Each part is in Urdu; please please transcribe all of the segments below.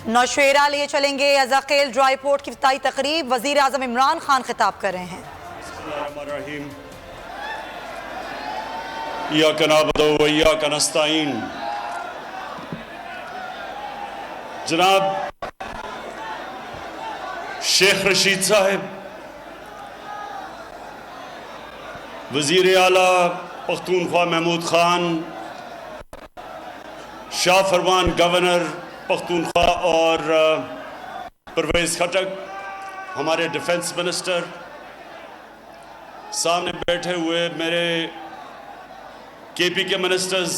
نوشیرہ لیے چلیں گے ازاخیل ڈرائی پورٹ کی افتتاحی تقریب، وزیر اعظم عمران خان خطاب کر رہے ہیں۔ بسم اللہ الرحمن الرحیم۔ ایاک نعبد و ایاک نستعین۔ جناب شیخ رشید صاحب، وزیر اعلیٰ پختونخوا محمود خان، شاہ فرمان گورنر پختونخوا اور پرویز خٹک، ہمارے ڈیفنس منسٹر، سامنے بیٹھے ہوئے میرے کے پی کے منسٹرز،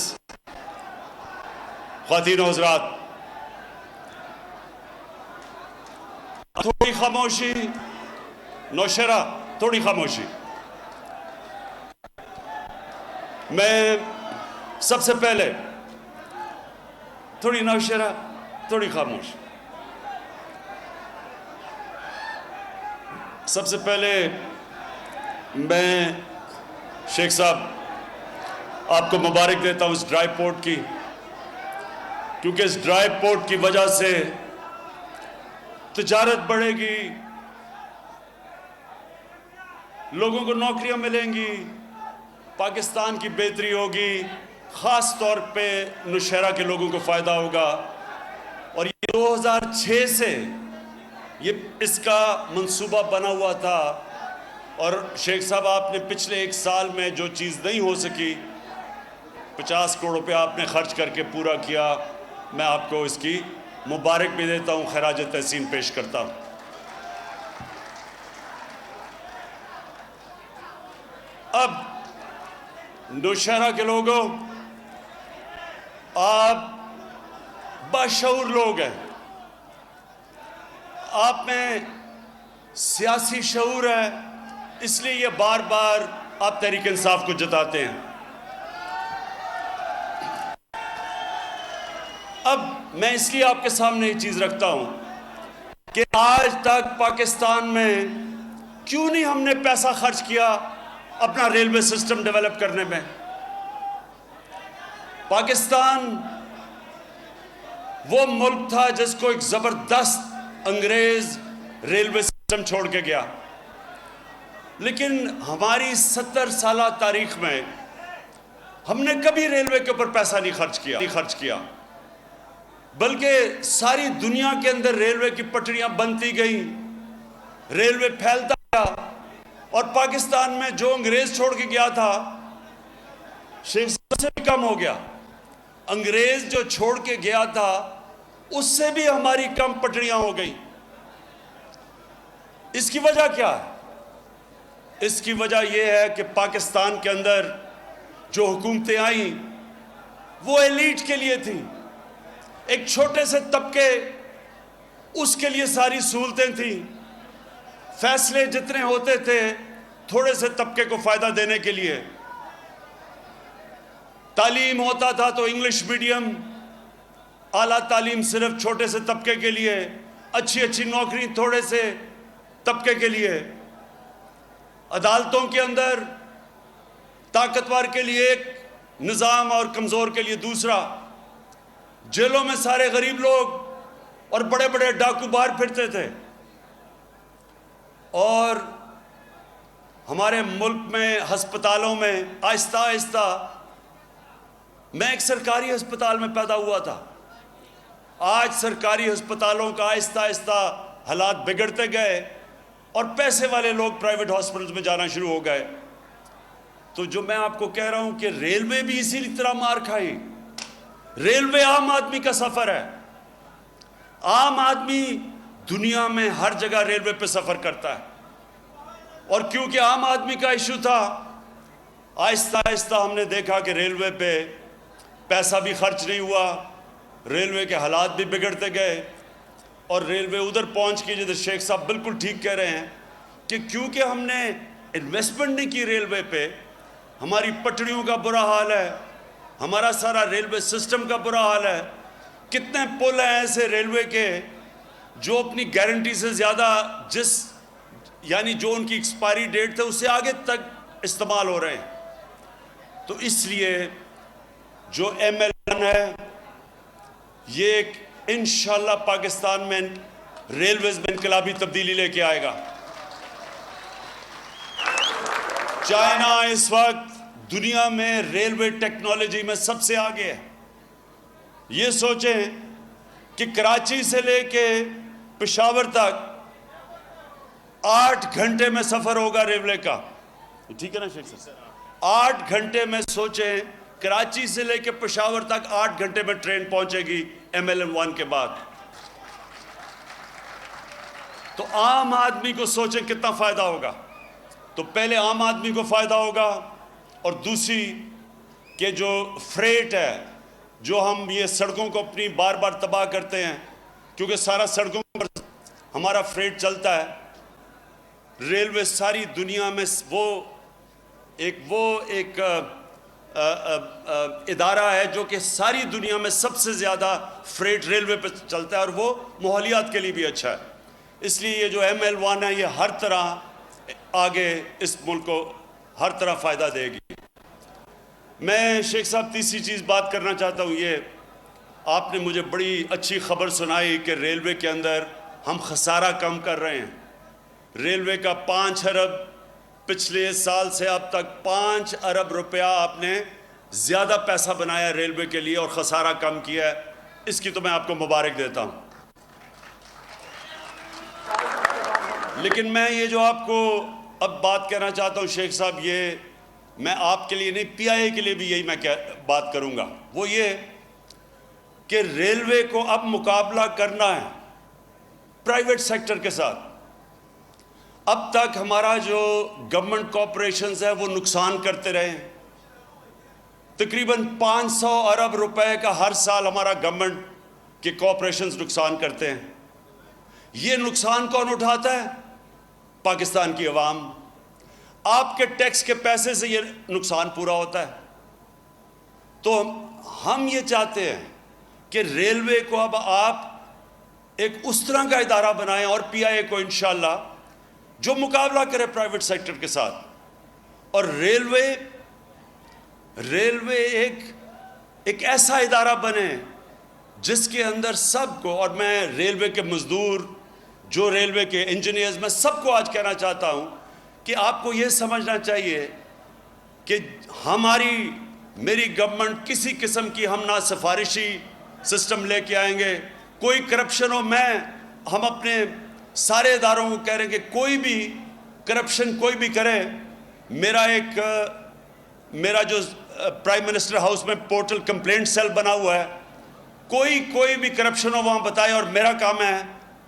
خواتین و حضرات، تھوڑی خاموشی، نوشیرہ تھوڑی خاموشی۔ میں سب سے پہلے تھوڑی نوشیرہ تھوڑی خاموش، سب سے پہلے میں شیخ صاحب آپ کو مبارک دیتا ہوں اس ڈرائی پورٹ کی، کیونکہ اس ڈرائی پورٹ کی وجہ سے تجارت بڑھے گی، لوگوں کو نوکریاں ملیں گی، پاکستان کی بہتری ہوگی، خاص طور پہ نوشیرہ کے لوگوں کو فائدہ ہوگا۔ اور یہ 2006 سے اس کا منصوبہ بنا ہوا تھا، اور شیخ صاحب آپ نے پچھلے 1 سال میں جو چیز نہیں ہو سکی 50 کروڑ روپے آپ نے خرچ کر کے پورا کیا۔ میں آپ کو اس کی مبارک بھی دیتا ہوں، خراج تحسین پیش کرتا ہوں۔ اب نوشیرہ کے لوگوں، آپ باشعور لوگ ہیں، آپ میں سیاسی شعور ہے، اس لیے یہ بار بار آپ تحریک انصاف کو جتاتے ہیں۔ اب میں اس لیے آپ کے سامنے یہ چیز رکھتا ہوں کہ آج تک پاکستان میں کیوں نہیں ہم نے پیسہ خرچ کیا اپنا ریلوے سسٹم ڈیولپ کرنے میں۔ پاکستان وہ ملک تھا جس کو ایک زبردست انگریز ریلوے سسٹم چھوڑ کے گیا، لیکن ہماری 70 سالہ تاریخ میں ہم نے کبھی ریلوے کے اوپر پیسہ نہیں خرچ کیا، بلکہ ساری دنیا کے اندر ریلوے کی پٹریاں بنتی گئیں، ریلوے پھیلتا گیا، اور پاکستان میں جو انگریز چھوڑ کے گیا تھا شیخ صاحب سے بھی کم ہو گیا۔ انگریز جو چھوڑ کے گیا تھا اس سے بھی ہماری کم پٹریاں ہو گئیں۔ اس کی وجہ کیا ہے؟ اس کی وجہ یہ ہے کہ پاکستان کے اندر جو حکومتیں آئیں وہ ایلیٹ کے لیے تھیں، ایک چھوٹے سے طبقے، اس کے لیے ساری سہولتیں تھیں، فیصلے جتنے ہوتے تھے تھوڑے سے طبقے کو فائدہ دینے کے لیے۔ تعلیم ہوتا تھا تو انگلش میڈیم، اعلیٰ تعلیم صرف چھوٹے سے طبقے کے لیے، اچھی نوکری تھوڑے سے طبقے کے لیے، عدالتوں کے اندر طاقتور کے لیے ایک نظام اور کمزور کے لیے دوسرا، جیلوں میں سارے غریب لوگ اور بڑے بڑے ڈاکو باہر پھرتے تھے۔ اور ہمارے ملک میں ہسپتالوں میں آہستہ آہستہ، میں ایک سرکاری ہسپتال میں پیدا ہوا تھا، آج سرکاری ہسپتالوں کا آہستہ آہستہ حالات بگڑتے گئے اور پیسے والے لوگ پرائیویٹ ہاسپٹلز میں جانا شروع ہو گئے۔ تو جو میں آپ کو کہہ رہا ہوں کہ ریلوے بھی اسی طرح مار کھائی۔ ریلوے عام آدمی کا سفر ہے، عام آدمی دنیا میں ہر جگہ ریلوے پہ سفر کرتا ہے، اور کیونکہ عام آدمی کا ایشو تھا، آہستہ آہستہ ہم نے دیکھا کہ ریلوے پہ پیسہ بھی خرچ نہیں ہوا، ریلوے کے حالات بھی بگڑتے گئے، اور ریلوے ادھر پہنچ کے جیسے شیخ صاحب بالکل ٹھیک کہہ رہے ہیں کہ کیونکہ ہم نے انویسٹمنٹ نہیں کی ریلوے پہ، ہماری پٹریوں کا برا حال ہے، ہمارا سارا ریلوے سسٹم کا برا حال ہے۔ کتنے پل ہیں ایسے ریلوے کے جو اپنی گارنٹی سے زیادہ یعنی جو ان کی ایکسپائری ڈیٹ تھے اس سے آگے تک استعمال ہو رہے ہیں۔ تو اس لیے جو ایم ایل 1 ہے یہ ایک انشاءاللہ پاکستان میں ریلویز میں انقلابی تبدیلی لے کے آئے گا۔ چائنا اس وقت دنیا میں ریلوے ٹیکنالوجی میں سب سے آگے ہے۔ یہ سوچیں کہ کراچی سے لے کے پشاور تک 8 گھنٹے میں سفر ہوگا ریلوے کا، ٹھیک ہے نا شیخ صاحب؟ 8 گھنٹے میں سوچیں کراچی سے لے کے پشاور تک 8 گھنٹے میں ٹرین پہنچے گی MLN1 کے بعد۔ تو عام آدمی کو سوچیں کتنا فائدہ ہوگا۔ تو پہلے عام آدمی کو فائدہ ہوگا، اور دوسری کہ جو فریٹ ہے، جو ہم یہ سڑکوں کو اپنی بار بار تباہ کرتے ہیں، کیونکہ سارا سڑکوں پر ہمارا فریٹ چلتا ہے۔ ریلوے ساری دنیا میں وہ ایک ادارہ ہے جو کہ ساری دنیا میں سب سے زیادہ فریٹ ریلوے پہ چلتا ہے، اور وہ ماحولیات کے لیے بھی اچھا ہے۔ اس لیے یہ جو ML1 ہے یہ ہر طرح آگے اس ملک کو ہر طرح فائدہ دے گی۔ میں شیخ صاحب تیسری چیز بات کرنا چاہتا ہوں، یہ آپ نے مجھے بڑی اچھی خبر سنائی کہ ریلوے کے اندر ہم خسارہ کم کر رہے ہیں۔ ریلوے کا 5 ارب پچھلے سال سے اب تک 5 ارب روپیہ آپ نے زیادہ پیسہ بنایا ریلوے کے لیے اور خسارہ کم کیا ہے، اس کی تو میں آپ کو مبارک دیتا ہوں۔ لیکن میں یہ جو آپ کو اب بات کہنا چاہتا ہوں شیخ صاحب، یہ میں آپ کے لیے نہیں PIA کے لیے بھی یہی میں بات کروں گا، وہ یہ کہ ریلوے کو اب مقابلہ کرنا ہے پرائیویٹ سیکٹر کے ساتھ۔ اب تک ہمارا جو گورنمنٹ کارپوریشنز ہے وہ نقصان کرتے رہے ہیں، تقریباً 500 ارب روپے کا ہر سال ہمارا گورنمنٹ کے کارپوریشنز نقصان کرتے ہیں۔ یہ نقصان کون اٹھاتا ہے؟ پاکستان کی عوام۔ آپ کے ٹیکس کے پیسے سے یہ نقصان پورا ہوتا ہے۔ تو ہم یہ چاہتے ہیں کہ ریلوے کو اب آپ ایک اس طرح کا ادارہ بنائیں، اور PIA کو انشاءاللہ جو مقابلہ کرے پرائیویٹ سیکٹر کے ساتھ، اور ریلوے ایک ایسا ادارہ بنے جس کے اندر سب کو، اور میں ریلوے کے مزدور، جو ریلوے کے انجینئرز، میں سب کو آج کہنا چاہتا ہوں کہ آپ کو یہ سمجھنا چاہیے کہ میری گورنمنٹ کسی قسم کی ہم نہ سفارشی سسٹم لے کے آئیں گے، کوئی کرپشن ہو، ہم اپنے سارے اداروں کو کہہ رہے ہیں کہ کوئی بھی کرپشن کوئی بھی کرے، میرا جو پرائم منسٹر ہاؤس میں پورٹل کمپلینٹ سیل بنا ہوا ہے، کوئی بھی کرپشن ہو وہاں بتائے، اور میرا کام ہے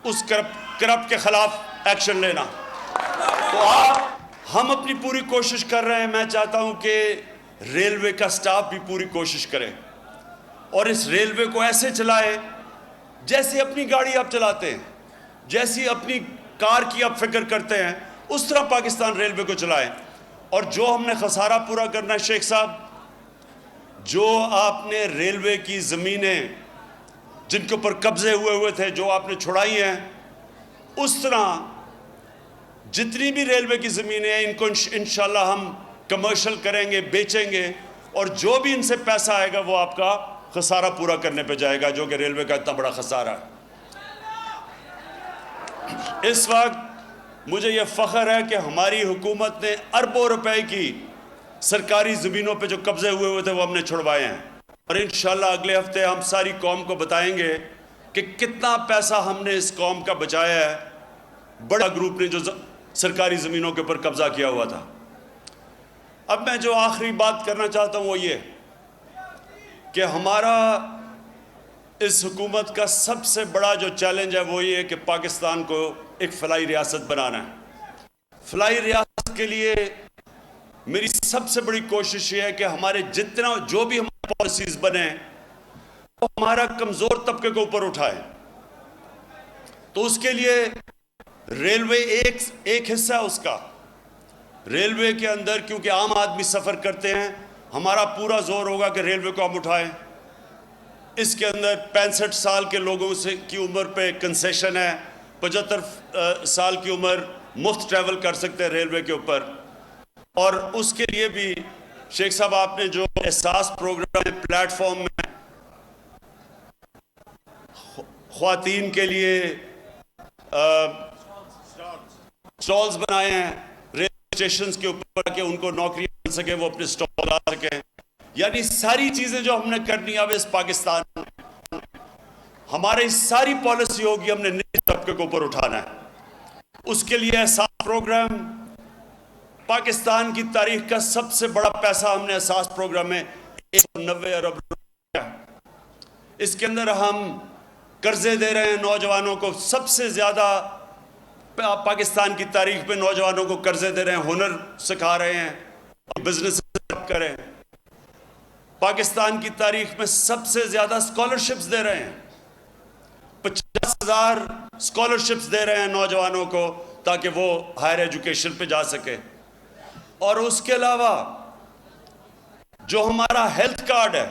اس کرپٹ کے خلاف ایکشن لینا۔ تو ہم اپنی پوری کوشش کر رہے ہیں۔ میں چاہتا ہوں کہ ریلوے کا سٹاف بھی پوری کوشش کرے، اور اس ریلوے کو ایسے چلائے جیسے اپنی گاڑی آپ چلاتے ہیں، جیسی اپنی کار کی آپ فکر کرتے ہیں، اس طرح پاکستان ریلوے کو چلائیں۔ اور جو ہم نے خسارہ پورا کرنا ہے شیخ صاحب، جو آپ نے ریلوے کی زمینیں جن کے اوپر قبضے ہوئے تھے جو آپ نے چھڑائی ہیں، اس طرح جتنی بھی ریلوے کی زمینیں ہیں ان کو انشاءاللہ ہم کمرشل کریں گے، بیچیں گے، اور جو بھی ان سے پیسہ آئے گا وہ آپ کا خسارہ پورا کرنے پہ جائے گا، جو کہ ریلوے کا اتنا بڑا خسارہ ہے۔ اس وقت مجھے یہ فخر ہے کہ ہماری حکومت نے اربوں روپے کی سرکاری زمینوں پہ جو قبضے ہوئے تھے وہ ہم نے چھڑوائے ہیں، اور انشاءاللہ اگلے ہفتے ہم ساری قوم کو بتائیں گے کہ کتنا پیسہ ہم نے اس قوم کا بچایا ہے، بڑا گروپ نے جو سرکاری زمینوں کے اوپر قبضہ کیا ہوا تھا۔ اب میں جو آخری بات کرنا چاہتا ہوں وہ یہ کہ ہمارا اس حکومت کا سب سے بڑا جو چیلنج ہے وہ یہ ہے کہ پاکستان کو ایک فلاحی ریاست بنانا ہے۔ فلاحی ریاست کے لیے میری سب سے بڑی کوشش یہ ہے کہ ہمارے جو بھی ہمارے پالیسیز بنے وہ ہمارا کمزور طبقے کو اوپر اٹھائے۔ تو اس کے لیے ریلوے ایک حصہ ہے اس کا۔ ریلوے کے اندر کیونکہ عام آدمی سفر کرتے ہیں، ہمارا پورا زور ہوگا کہ ریلوے کو ہم اٹھائیں۔ اس کے اندر 65 سال کے لوگوں کی عمر پہ کنسیشن ہے، 75 سال کی عمر مفت ٹریول کر سکتے ہیں ریلوے کے اوپر۔ اور اس کے لیے بھی شیخ صاحب آپ نے جو احساس پروگرام پلیٹ فارم میں خواتین کے لیے سٹالز بنائے ہیں ریلوے اسٹیشنز کے اوپر کہ ان کو نوکریاں مل سکے، وہ اپنے سٹال لا سکیں. یعنی ساری چیزیں جو ہم نے کرنی اب اس پاکستان میں، ہماری ساری پالیسی ہوگی ہم نے نچلے طبقے کے اوپر اٹھانا ہے. اس کے لیے احساس پروگرام، پاکستان کی تاریخ کا سب سے بڑا پیسہ ہم نے احساس پروگرام میں 190 ارب روپے. اس کے اندر ہم قرضے دے رہے ہیں نوجوانوں کو، سب سے زیادہ پاکستان کی تاریخ میں نوجوانوں کو قرضے دے رہے ہیں، ہنر سکھا رہے ہیں، بزنس کریں. پاکستان کی تاریخ میں سب سے زیادہ اسکالرشپس دے رہے ہیں، 50,000 اسکالرشپس دے رہے ہیں نوجوانوں کو تاکہ وہ ہائر ایجوکیشن پہ جا سکے. اور اس کے علاوہ جو ہمارا ہیلتھ کارڈ ہے،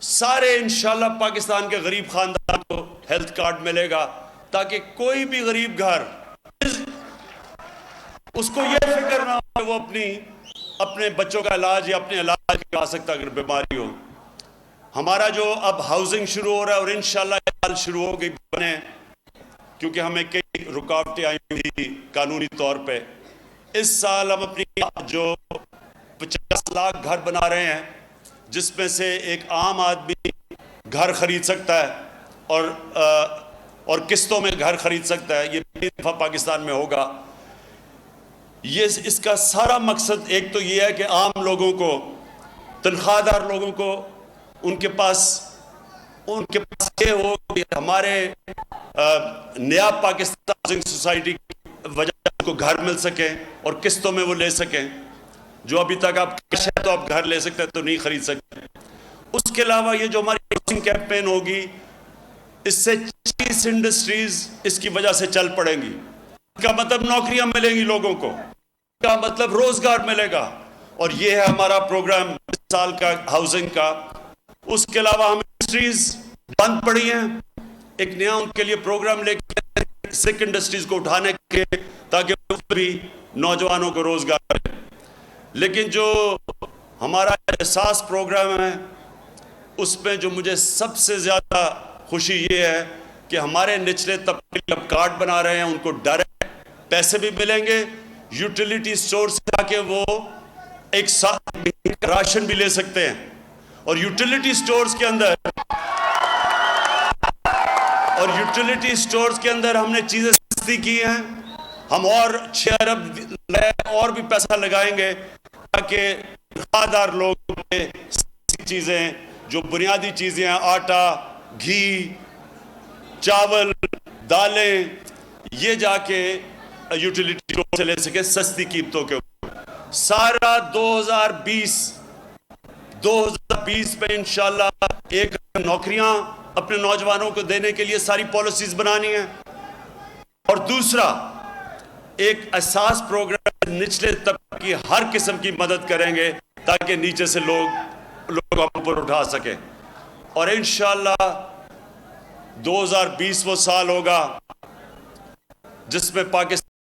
سارے انشاءاللہ پاکستان کے غریب خاندان کو ہیلتھ کارڈ ملے گا تاکہ کوئی بھی غریب گھر اس کو یہ فکر نہ ہو کہ وہ اپنے بچوں کا علاج یا اپنے علاج کرا سکتا اگر بیماری ہو. ہمارا جو اب ہاؤسنگ شروع ہو رہا ہے اور انشاءاللہ یہ حال شروع ہو گئی بنے، کیونکہ ہمیں کئی رکاوٹیں آئی تھی قانونی طور پہ. اس سال ہم اپنی جو 50 لاکھ گھر بنا رہے ہیں، جس میں سے ایک عام آدمی گھر خرید سکتا ہے اور قسطوں میں گھر خرید سکتا ہے. یہ پہلی دفعہ پاکستان میں ہوگا. اس کا سارا مقصد ایک تو یہ ہے کہ عام لوگوں کو، تنخواہ دار لوگوں کو، ان کے پاس یہ ہو کہ ہمارے نیا پاکستان ہاؤسنگ سوسائٹی کی وجہ سے کو گھر مل سکے اور قسطوں میں وہ لے سکیں. جو ابھی تک آپ کیش ہے تو آپ گھر لے سکتے تو نہیں خرید سکتے. اس کے علاوہ یہ جو ہماری ہاؤسنگ کیمپین ہوگی، اس سے 30 انڈسٹریز اس کی وجہ سے چل پڑیں گی. اس کا مطلب نوکریاں ملیں گی لوگوں کو، اس کا مطلب روزگار ملے گا. اور یہ ہے ہمارا پروگرام اس سال کا ہاؤسنگ کا. اس کے علاوہ ہم انڈسٹریز بند پڑی ہیں، ایک نیا ان کے لیے پروگرام لے کے سکھ انڈسٹریز کو اٹھانے کے تاکہ وہ بھی نوجوانوں کو روزگار ملے. لیکن جو ہمارا احساس پروگرام ہے، اس میں جو مجھے سب سے زیادہ خوشی یہ ہے کہ ہمارے نچلے طبقے اب کارڈ بنا رہے ہیں، ان کو ڈائریکٹ پیسے بھی ملیں گے یوٹیلیٹی سٹور سے آ کے، وہ ایک ساتھ راشن بھی لے سکتے ہیں. اور یوٹیلیٹی سٹورز کے اندر ہم نے چیزیں سستی کی ہیں. ہم اور 6 ارب اور بھی پیسہ لگائیں گے تاکہ تنخواہ لوگ چیزیں جو بنیادی چیزیں ہیں، آٹا، گھی، چاول، دالیں، یہ جا کے یوٹیلیٹی سٹور سے لے سکے سستی قیمتوں کے اوپر. سارا 2020 میں انشاءاللہ ایک نوکریاں اپنے نوجوانوں کو دینے کے لیے ساری پالیسیز بنانی ہیں. اور دوسرا ایک احساس پروگرام نچلے طبقے کی ہر قسم کی مدد کریں گے تاکہ نیچے سے لوگ اوپر اٹھا سکیں. اور انشاءاللہ 2020 وہ سال ہوگا جس میں پاکستان